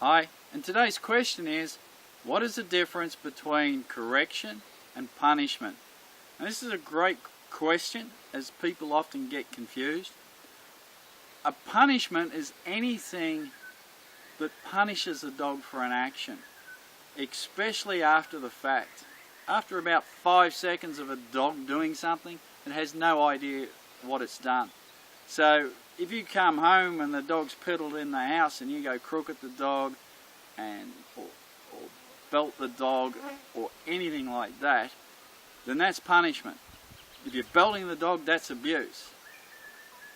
Hi, and today's question is, what is the difference between correction and punishment? And this is a great question, as people often get confused. A punishment is anything that punishes a dog for an action, especially after the fact. After about 5 seconds of a dog doing something, it has no idea what it's done. So if you come home and the dog's piddled in the house and you go crook at the dog or belt the dog or anything like that, then that's punishment. If you're belting the dog, that's abuse.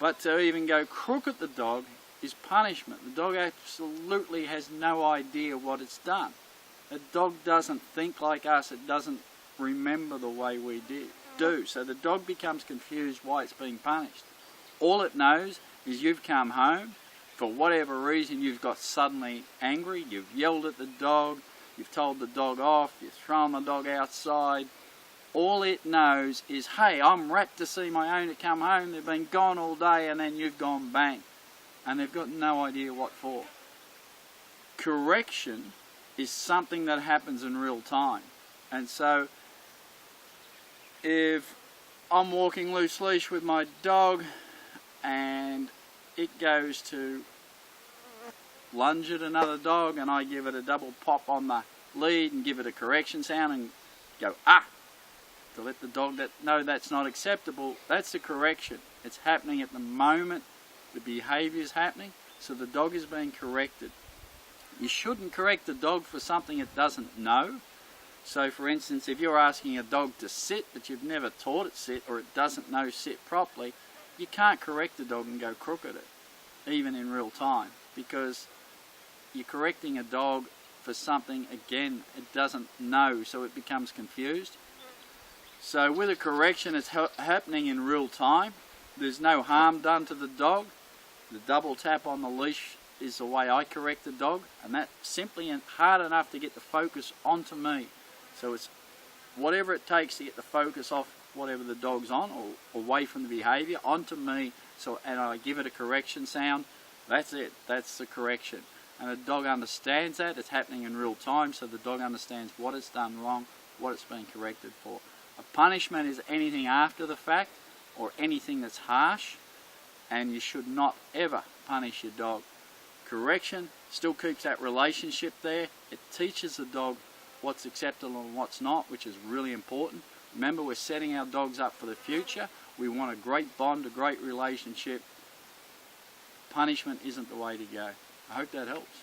But to even go crook at the dog is punishment. The dog absolutely has no idea what it's done. A dog doesn't think like us. It doesn't remember the way we do. So the dog becomes confused why it's being punished. All it knows is you've come home, for whatever reason you've got suddenly angry, you've yelled at the dog, you've told the dog off, you've thrown the dog outside. All it knows is, hey, I'm rapt to see my owner come home, they've been gone all day, and then you've gone bang. And they've got no idea what for. Correction is something that happens in real time. And so, if I'm walking loose leash with my dog and it goes to lunge at another dog and I give it a double pop on the lead and give it a correction sound and go, ah, to let the dog know that's not acceptable, that's the correction. It's happening at the moment the behavior is happening, so the dog is being corrected. You shouldn't correct the dog for something it doesn't know. So for instance, if you're asking a dog to sit but you've never taught it sit, or it doesn't know sit properly, you can't correct the dog and go crook at it, even in real time, because you're correcting a dog for something, again, it doesn't know, so it becomes confused. So with a correction, it's happening in real time. There's no harm done to the dog. The double tap on the leash is the way I correct the dog, and that's simply hard enough to get the focus onto me. So it's whatever it takes to get the focus off whatever the dog's on, or away from the behavior, onto me, and I give it a correction sound. That's it. That's the correction. And the dog understands that. It's happening in real time, so the dog understands what it's done wrong, what it's being corrected for. A punishment is anything after the fact, or anything that's harsh, and you should not ever punish your dog. Correction still keeps that relationship there. It teaches the dog what's acceptable and what's not, which is really important. Remember, we're setting our dogs up for the future. We want a great bond, a great relationship. Punishment isn't the way to go. I hope that helps.